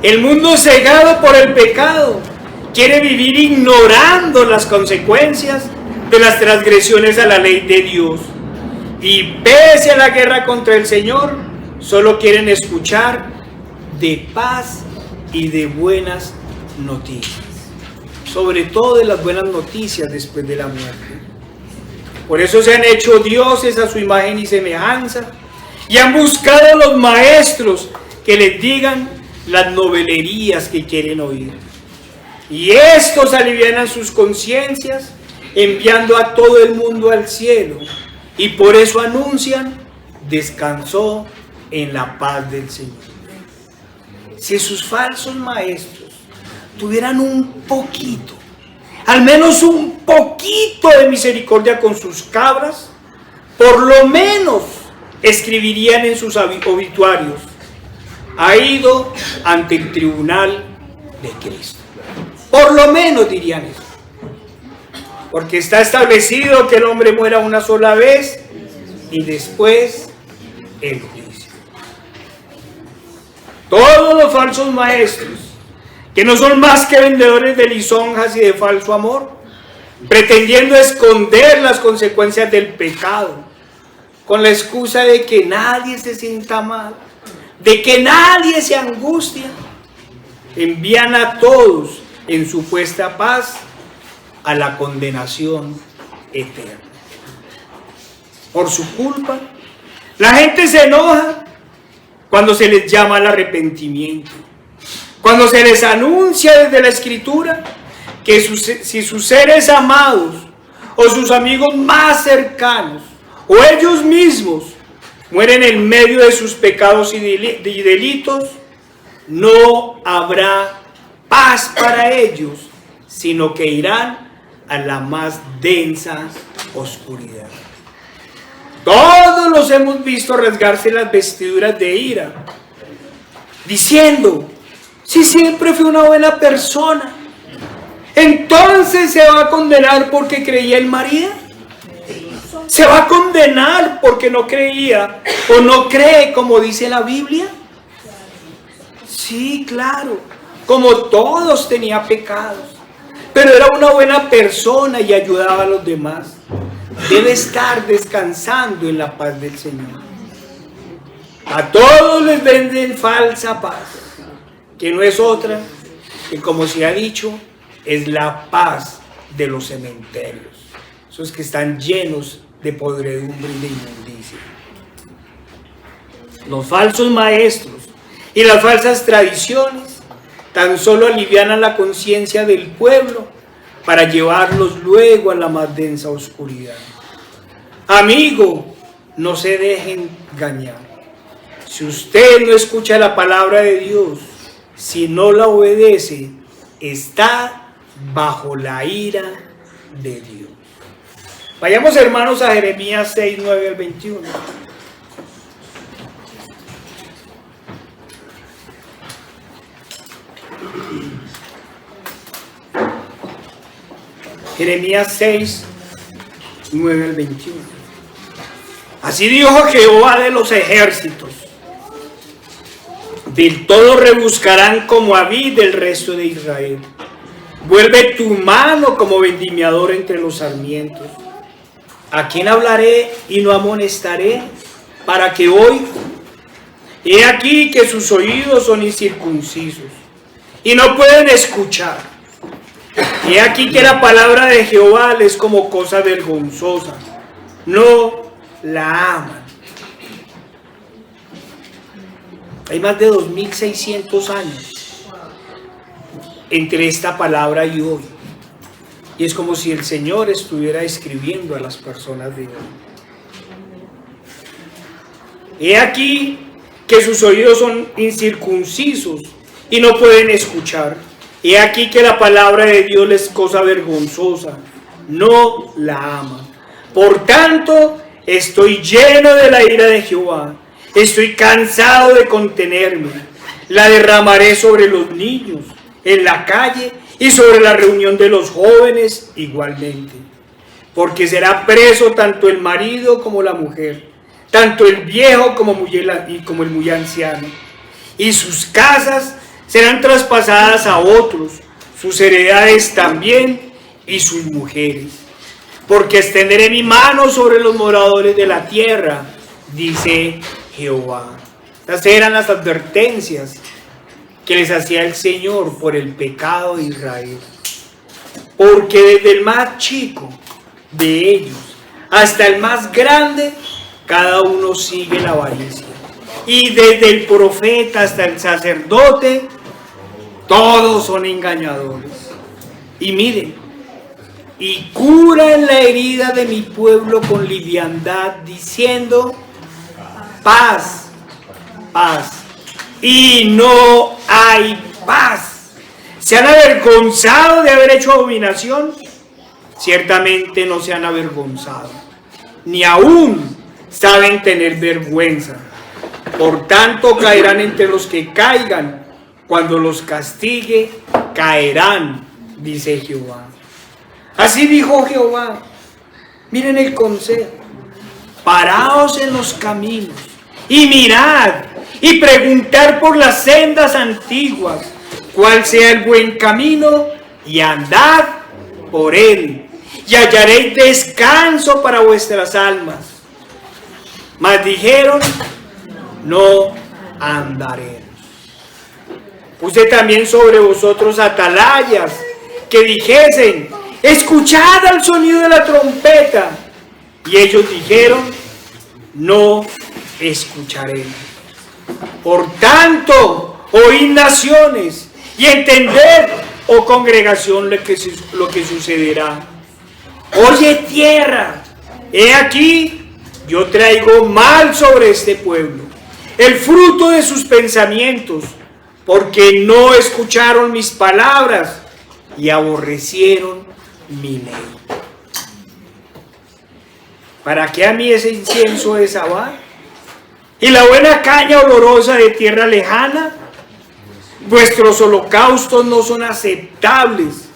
El mundo cegado por el pecado quiere vivir ignorando las consecuencias de las transgresiones a la ley de Dios. Y pese a la guerra contra el Señor, solo quieren escuchar de paz y de buenas noticias. Sobre todo de las buenas noticias después de la muerte. Por eso se han hecho dioses a su imagen y semejanza y han buscado a los maestros que les digan las novelerías que quieren oír. Y estos alivianan sus conciencias enviando a todo el mundo al cielo, y por eso anuncian: descansó en la paz del Señor. Si sus falsos maestros tuvieran un poquito, al menos un poquito de misericordia con sus cabras, por lo menos escribirían en sus obituarios: ha ido ante el tribunal de Cristo. Por lo menos dirían eso. Porque está establecido que el hombre muera una sola vez y después el juicio. Todos los falsos maestros, que no son más que vendedores de lisonjas y de falso amor, pretendiendo esconder las consecuencias del pecado, con la excusa de que nadie se sienta mal, de que nadie se angustia, envían a todos en supuesta paz a la condenación eterna. Por su culpa, la gente se enoja cuando se les llama al arrepentimiento, cuando se les anuncia desde la Escritura que si sus seres amados o sus amigos más cercanos o ellos mismos mueren en medio de sus pecados y delitos, no habrá paz para ellos, sino que irán a la más densa oscuridad. Todos los hemos visto rasgarse las vestiduras de ira, diciendo: si siempre fue una buena persona, entonces se va a condenar porque creía en María. ¿Se va a condenar porque no creía o no cree como dice la Biblia? Sí, claro, como todos tenía pecados, pero era una buena persona y ayudaba a los demás. Debe estar descansando en la paz del Señor. A todos les venden falsa paz, que no es otra que, como se ha dicho, es la paz de los cementerios, esos que están llenos de podredumbre y de inmundicia. Los falsos maestros y las falsas tradiciones tan solo alivianan la conciencia del pueblo para llevarlos luego a la más densa oscuridad. Amigo, no se dejen engañar. Si usted no escucha la palabra de Dios, si no la obedece, está bajo la ira de Dios. Vayamos, hermanos, a Jeremías 6, 9 al 21. Jeremías 6, 9 al 21. Así dijo Jehová de los ejércitos: del todo rebuscarán como a vid del resto de Israel. Vuelve tu mano como vendimiador entre los sarmientos. ¿A quién hablaré y no amonestaré para que oiga? He aquí que sus oídos son incircuncisos y no pueden escuchar. He aquí que la palabra de Jehová les como cosa vergonzosa, no la aman. Hay más de 2600 años entre esta palabra y hoy. Y es como si el Señor estuviera escribiendo a las personas de hoy. He aquí que sus oídos son incircuncisos y no pueden escuchar. He aquí que la palabra de Dios les es cosa vergonzosa, no la aman. Por tanto, estoy lleno de la ira de Jehová. Estoy cansado de contenerme. La derramaré sobre los niños en la calle y sobre la reunión de los jóvenes igualmente. Porque será preso tanto el marido como la mujer, tanto el viejo como el muy anciano. Y sus casas serán traspasadas a otros, sus heredades también y sus mujeres. Porque extenderé mi mano sobre los moradores de la tierra, dice Jehová. Estas eran las advertencias que les hacía el Señor por el pecado de Israel. Porque desde el más chico de ellos hasta el más grande, cada uno sigue la avaricia. Y desde el profeta hasta el sacerdote, todos son engañadores. Y miren, y curan la herida de mi pueblo con liviandad, diciendo: paz, paz. Y no hay paz. ¿Se han avergonzado de haber hecho abominación? Ciertamente no se han avergonzado, ni aún saben tener vergüenza. Por tanto caerán entre los que caigan, cuando los castigue, caerán, dice Jehová. Así dijo Jehová. Miren el consejo: paraos en los caminos y mirad y preguntar por las sendas antiguas cuál sea el buen camino, y andad por él, y hallaréis descanso para vuestras almas. Mas dijeron: no andaremos. Puse también sobre vosotros atalayas que dijesen: escuchad al sonido de la trompeta. Y ellos dijeron: no escucharemos. Por tanto, oíd naciones, y entended, oh congregación, lo que sucederá. Oye tierra, he aquí, yo traigo mal sobre este pueblo, el fruto de sus pensamientos, porque no escucharon mis palabras y aborrecieron mi ley. ¿Para qué a mí ese incienso de Sabá? ¿Y la buena caña olorosa de tierra lejana? Vuestros holocaustos no son aceptables,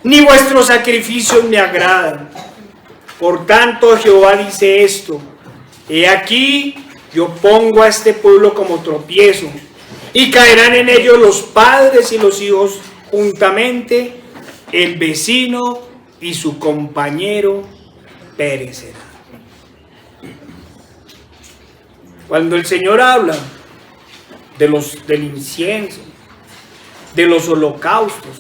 ni vuestros sacrificios me agradan. Por tanto, Jehová dice esto: he aquí, yo pongo a este pueblo como tropiezo, y caerán en ellos los padres y los hijos juntamente, el vecino y su compañero perecerán. Cuando el Señor habla del incienso, de los holocaustos,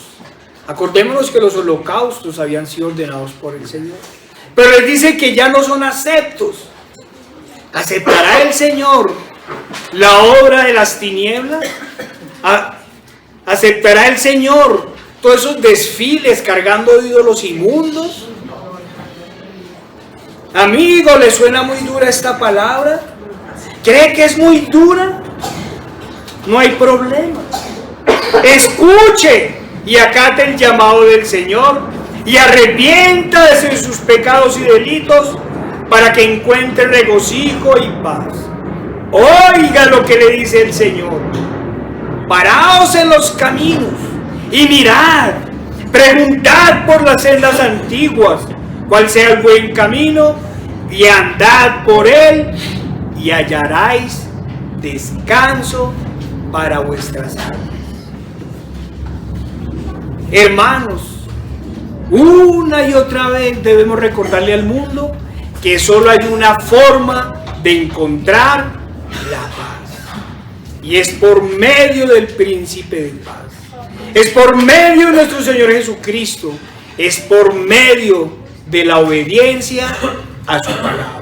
acordémonos que los holocaustos habían sido ordenados por el Señor, pero les dice que ya no son aceptos. ¿Aceptará el Señor la obra de las tinieblas? ¿Aceptará el Señor todos esos desfiles cargando ídolos inmundos? Amigo, ¿le suena muy dura esta palabra? ¿Cree que es muy dura? No hay problema. Escuche y acate el llamado del Señor y arrepiéntase de sus pecados y delitos para que encuentre regocijo y paz. Oiga lo que le dice el Señor: paraos en los caminos y mirad, preguntad por las sendas antiguas cuál sea el buen camino, y andad por él, y hallaréis descanso para vuestras almas. Hermanos, una y otra vez debemos recordarle al mundo que solo hay una forma de encontrar la paz, y es por medio del príncipe de paz, es por medio de nuestro Señor Jesucristo, es por medio de la obediencia a su palabra.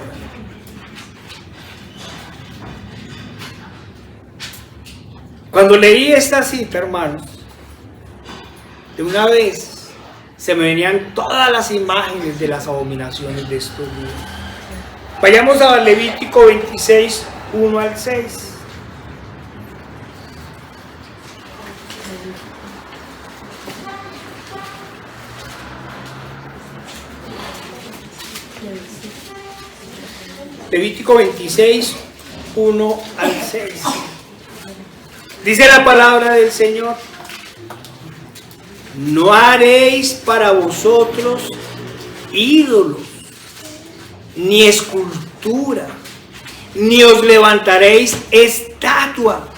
Cuando leí esta cita, hermanos, de una vez se me venían todas las imágenes de las abominaciones de estos días. Vayamos a Levítico 26, 1 al 6. Levítico 26, 1 al 6. Dice la palabra del Señor: no haréis para vosotros ídolos, ni escultura, ni os levantaréis estatua,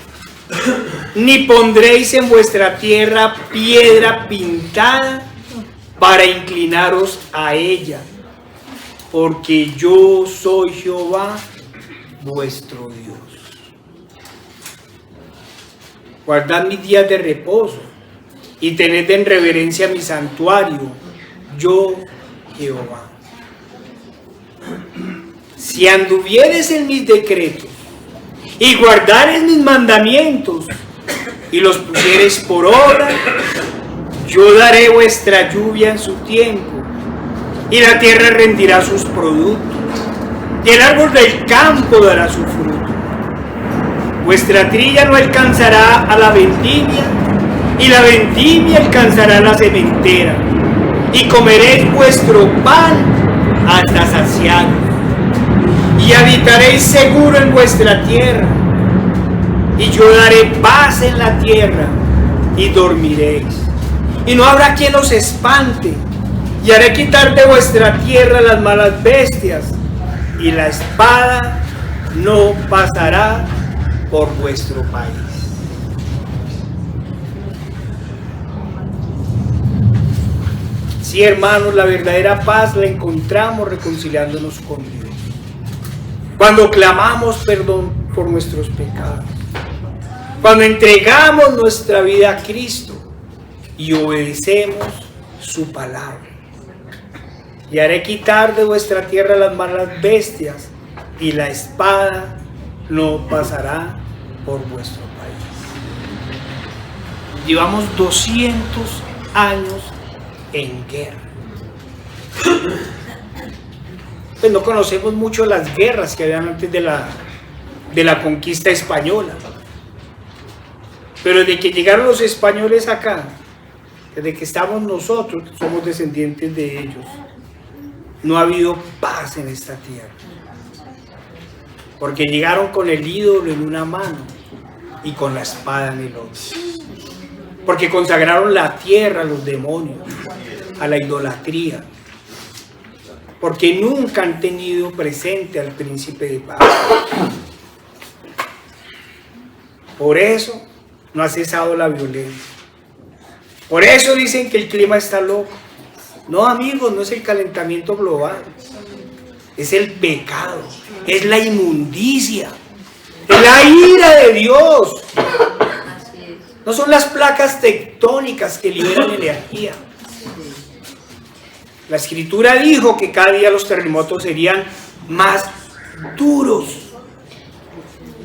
ni pondréis en vuestra tierra piedra pintada para inclinaros a ella, porque yo soy Jehová vuestro Dios. guardad mis días de reposo y tened en reverencia mi santuario, yo Jehová. Si anduvieres en mis decretos y guardares mis mandamientos y los pusieres por obra, yo daré vuestra lluvia en su tiempo y la tierra rendirá sus productos y el árbol del campo dará su fruto. Vuestra trilla no alcanzará a la vendimia y la vendimia alcanzará la sementera, y comeréis vuestro pan hasta saciaros, y habitaréis seguro en vuestra tierra, y yo daré paz en la tierra, y dormiréis, y no habrá quien os espante, y haré quitar de vuestra tierra las malas bestias, y la espada no pasará por vuestro país. Sí, hermanos, la verdadera paz la encontramos reconciliándonos con Dios. Cuando clamamos perdón por nuestros pecados. Cuando entregamos nuestra vida a Cristo y obedecemos su palabra. Y haré quitar de vuestra tierra las malas bestias y la espada no pasará por vuestro país. Llevamos 200 años en guerra. Pues no conocemos mucho las guerras que habían antes de la conquista española. Pero desde que llegaron los españoles acá, desde que estamos nosotros, somos descendientes de ellos, no ha habido paz en esta tierra. Porque llegaron con el ídolo en una mano y con la espada en el otro. Porque consagraron la tierra a los demonios, a la idolatría. Porque nunca han tenido presente al príncipe de paz. Por eso no ha cesado la violencia. Por eso dicen que el clima está loco. No, amigos, no es el calentamiento global. Es el pecado, es la inmundicia, es la ira de Dios. No son las placas tectónicas que liberan energía. La Escritura dijo que cada día los terremotos serían más duros.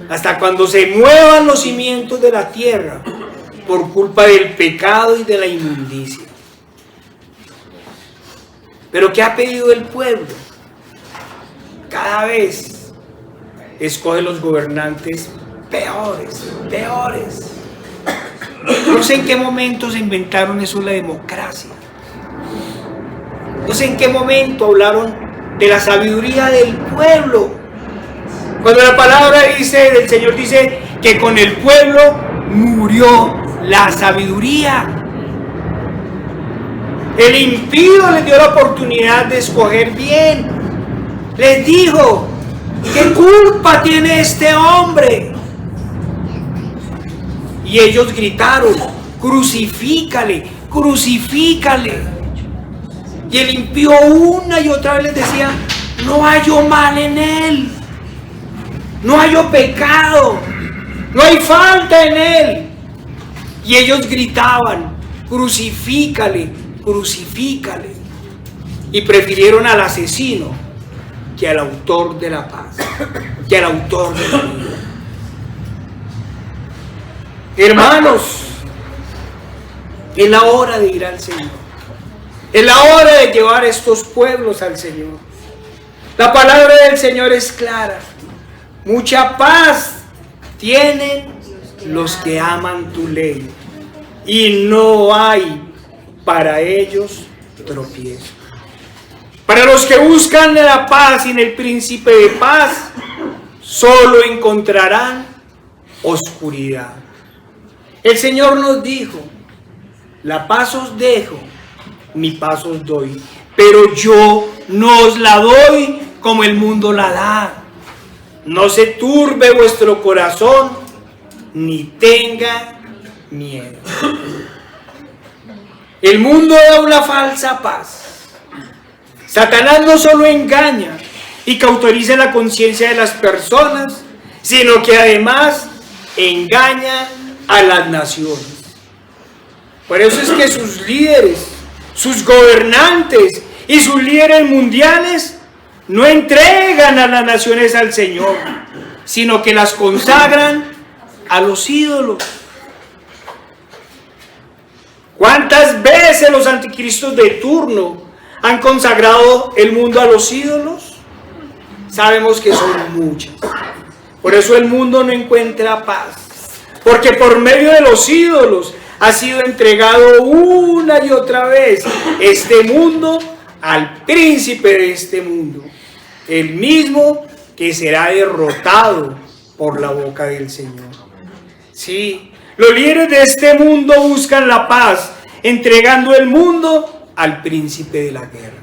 Hasta cuando se muevan los cimientos de la tierra por culpa del pecado y de la inmundicia. Pero ¿qué ha pedido el pueblo? Cada vez escoge los gobernantes peores. No sé en qué momento se inventaron eso, la democracia. No sé en qué momento hablaron de la sabiduría del pueblo. Cuando la palabra del Señor dice que con el pueblo murió la sabiduría. El impío les dio la oportunidad de escoger bien. Les dijo, ¿qué culpa tiene este hombre? Y ellos gritaron, crucifícale, crucifícale. Y el impío una y otra vez les decía, no hallo mal en él, no hallo pecado, no hay falta en él. Y ellos gritaban, crucifícale, crucifícale. Y prefirieron al asesino que al autor de la paz, que al autor de la vida. Hermanos, es la hora de ir al Señor. Es la hora de llevar estos pueblos al Señor. La palabra del Señor es clara. Mucha paz tienen los que aman tu ley, y no hay para ellos tropiezo. Para los que buscan la paz en el príncipe de paz, solo encontrarán oscuridad. El Señor nos dijo, la paz os dejo, mi paz os doy, pero yo no os la doy como el mundo la da. No se turbe vuestro corazón, ni tenga miedo. El mundo da una falsa paz. Satanás no solo engaña y cauteriza la conciencia de las personas, sino que además engaña a las naciones. Por eso es que sus líderes, sus gobernantes y sus líderes mundiales no entregan a las naciones al Señor, sino que las consagran a los ídolos. ¿Cuántas veces los anticristos de turno han consagrado el mundo a los ídolos? Sabemos que son muchas. Por eso el mundo no encuentra paz, porque por medio de los ídolos ha sido entregado una y otra vez este mundo al príncipe de este mundo, el mismo que será derrotado por la boca del Señor. Sí, los líderes de este mundo buscan la paz, entregando el mundo al príncipe de la guerra.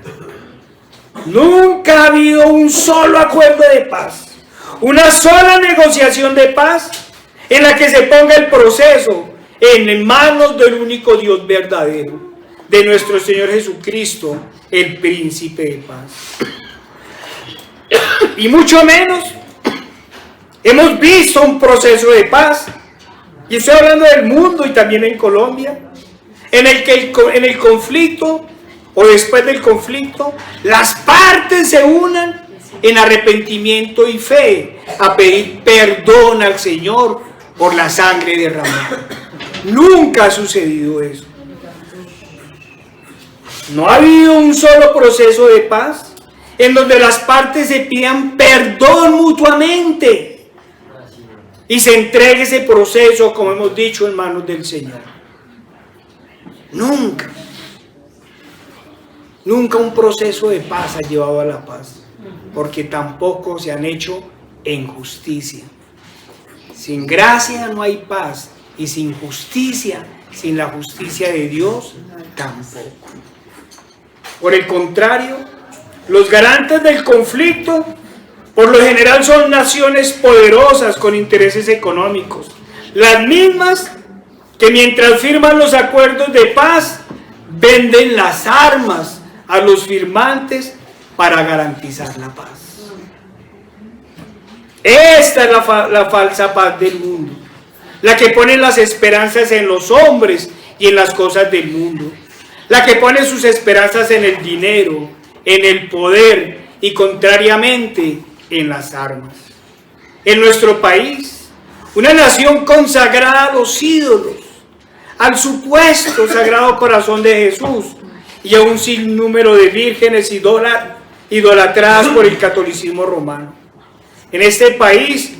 Nunca ha habido un solo acuerdo de paz, una sola negociación de paz en la que se ponga el proceso en manos del único Dios verdadero, de nuestro Señor Jesucristo, el príncipe de paz. Y mucho menos hemos visto un proceso de paz, y estoy hablando del mundo y también en Colombia, en el que en el conflicto o después del conflicto las partes se unan en arrepentimiento y fe a pedir perdón al Señor por la sangre derramada. Nunca ha sucedido eso. No ha habido un solo proceso de paz en donde las partes se pidan perdón mutuamente y se entregue ese proceso, como hemos dicho, en manos del Señor. Nunca. Nunca un proceso de paz ha llevado a la paz, porque tampoco se han hecho en justicia. Sin gracia no hay paz, y sin justicia, sin la justicia de Dios, tampoco. Por el contrario, los garantes del conflicto, por lo general, son naciones poderosas con intereses económicos, las mismas que mientras firman los acuerdos de paz, venden las armas a los firmantes para garantizar la paz. Esta es la falsa paz del mundo, la que pone las esperanzas en los hombres y en las cosas del mundo, la que pone sus esperanzas en el dinero, en el poder y contrariamente en las armas. En nuestro país, una nación consagrada a los ídolos, al supuesto sagrado corazón de Jesús y a un sinnúmero de vírgenes idolatradas por el catolicismo romano. En este país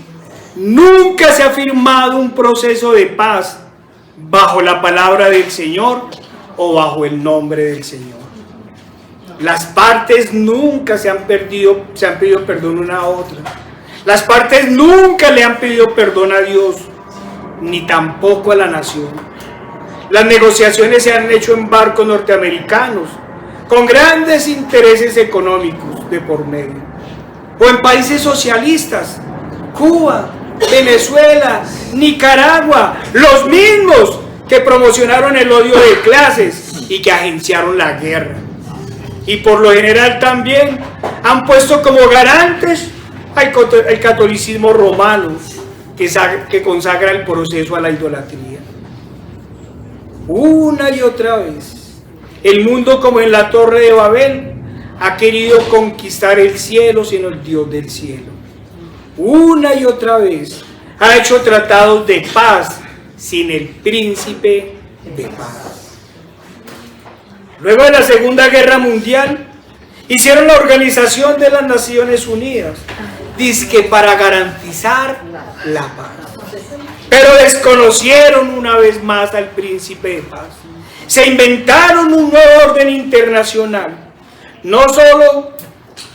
nunca se ha firmado un proceso de paz bajo la palabra del Señor o bajo el nombre del Señor. Las partes nunca se han pedido perdón una a otra. Las partes nunca le han pedido perdón a Dios, ni tampoco a la nación. Las negociaciones se han hecho en barcos norteamericanos, con grandes intereses económicos de por medio. O en países socialistas, Cuba, Venezuela, Nicaragua, los mismos que promocionaron el odio de clases y que agenciaron la guerra. Y por lo general también han puesto como garantes al catolicismo romano, que consagra el proceso a la idolatría. Una y otra vez, el mundo, como en la Torre de Babel, ha querido conquistar el cielo sin el Dios del cielo. Una y otra vez ha hecho tratados de paz sin el príncipe de paz. Luego de la Segunda Guerra Mundial, hicieron la Organización de las Naciones Unidas, dizque para garantizar la paz. Pero desconocieron una vez más al príncipe de paz. Se inventaron un nuevo orden internacional, no solo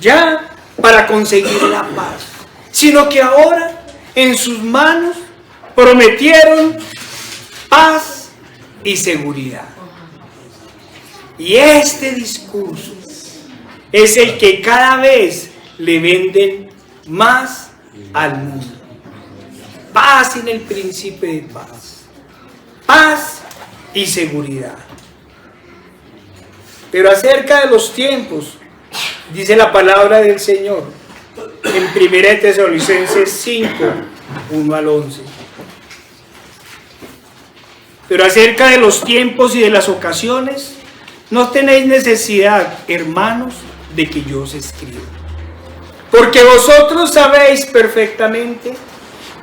ya para conseguir la paz, sino que ahora en sus manos prometieron paz y seguridad. Y este discurso es el que cada vez le venden más al mundo. Paz en el príncipe de paz. Paz y seguridad. Pero acerca de los tiempos, dice la palabra del Señor en 1 Tesalonicenses 5, 1 al 11. Pero acerca de los tiempos y de las ocasiones, no tenéis necesidad, hermanos, de que yo os escriba. Porque vosotros sabéis perfectamente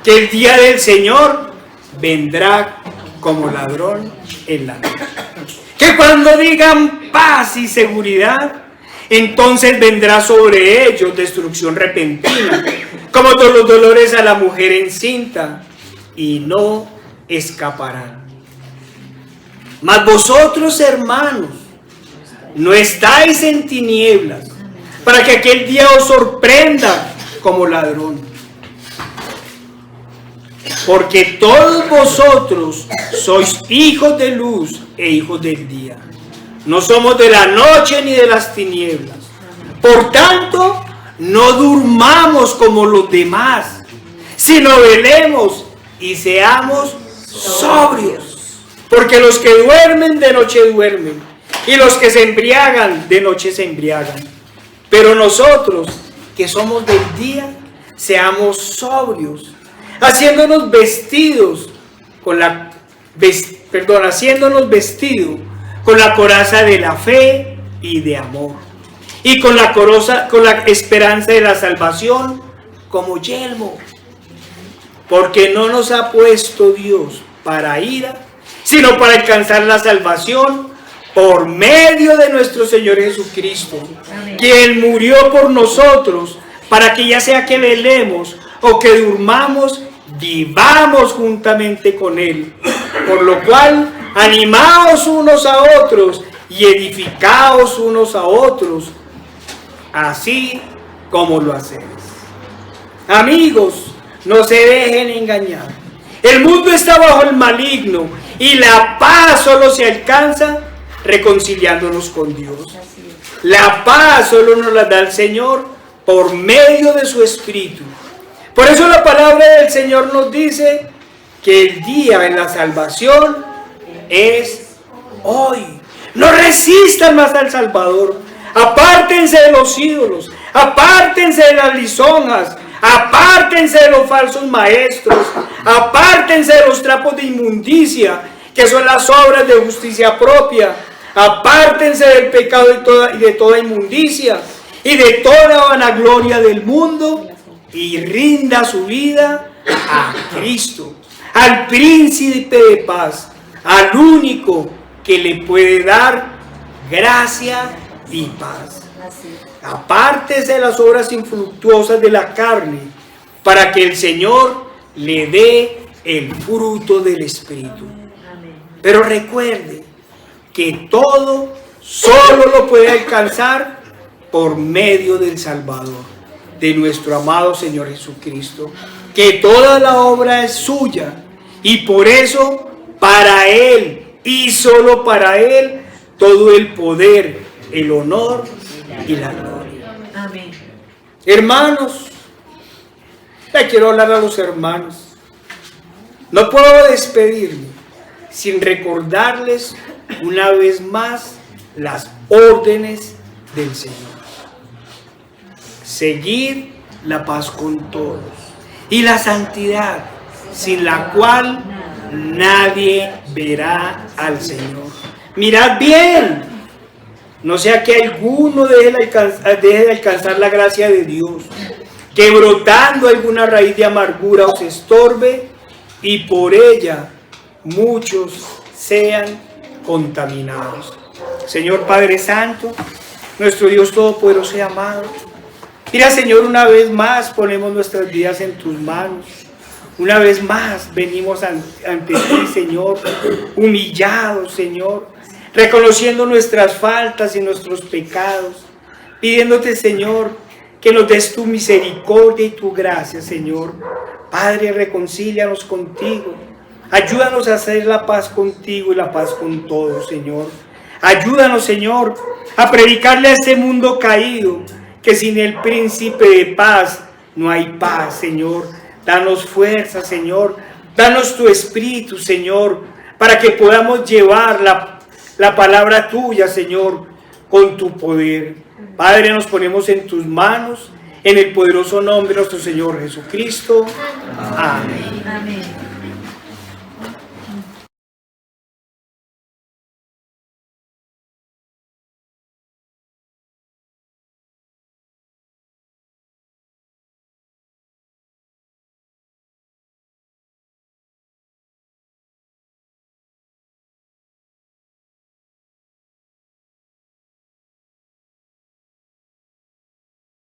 que el día del Señor vendrá como ladrón en la noche. Que cuando digan paz y seguridad, entonces vendrá sobre ellos destrucción repentina, como todos los dolores a la mujer encinta, y no escaparán. Mas vosotros, hermanos, no estáis en tinieblas, para que aquel día os sorprenda como ladrón. Porque todos vosotros sois hijos de luz e hijos del día. No somos de la noche ni de las tinieblas. Por tanto, no durmamos como los demás, sino velemos y seamos sobrios. Porque los que duermen de noche duermen, y los que se embriagan de noche se embriagan. Pero nosotros, que somos del día, seamos sobrios, haciéndonos vestido con la coraza de la fe y de amor, y con la esperanza de la salvación como yelmo. Porque no nos ha puesto Dios para ira, sino para alcanzar la salvación por medio de nuestro Señor Jesucristo, quien murió por nosotros, para que ya sea que velemos o que durmamos, vivamos juntamente con Él. Por lo cual, animaos unos a otros y edificaos unos a otros, así como lo hacéis. Amigos, no se dejen engañar. El mundo está bajo el maligno, y la paz solo se alcanza reconciliándonos con Dios. La paz solo nos la da el Señor por medio de su Espíritu. Por eso la palabra del Señor nos dice que el día de la salvación es hoy. No resistan más al Salvador. Apártense de los ídolos, apártense de las lisonjas, apártense de los falsos maestros, apártense de los trapos de inmundicia, que son las obras de justicia propia. Apártense del pecado y de toda inmundicia y de toda vanagloria del mundo, y rinda su vida a Cristo, al príncipe de paz, al único que le puede dar gracia y paz. Apártese de las obras infructuosas de la carne, para que el Señor le dé el fruto del Espíritu. Pero recuerde que todo solo lo puede alcanzar por medio del Salvador, de nuestro amado Señor Jesucristo, que toda la obra es suya, y por eso para Él y solo para Él todo el poder, el honor y la gloria. Amén. Hermanos, le quiero hablar a los hermanos. No puedo despedirme sin recordarles una vez más las órdenes del Señor. Seguir la paz con todos y la santidad, sin la cual nadie verá al Señor. Mirad bien, no sea que alguno deje de alcanzar la gracia de Dios, que brotando alguna raíz de amargura os estorbe, y por ella muchos sean contaminados. Señor Padre Santo, nuestro Dios Todopoderoso y amado, mira, Señor, una vez más ponemos nuestras vidas en tus manos. Una vez más venimos ante ti, Señor, humillados, Señor, reconociendo nuestras faltas y nuestros pecados, pidiéndote, Señor, que nos des tu misericordia y tu gracia, Señor. Padre, reconcílianos contigo. Ayúdanos a hacer la paz contigo y la paz con todos, Señor. Ayúdanos, Señor, a predicarle a este mundo caído que sin el príncipe de paz no hay paz, Señor. Danos fuerza, Señor. Danos tu espíritu, Señor, para que podamos llevar la palabra tuya, Señor, con tu poder. Padre, nos ponemos en tus manos, en el poderoso nombre de nuestro Señor Jesucristo. Amén. Amén.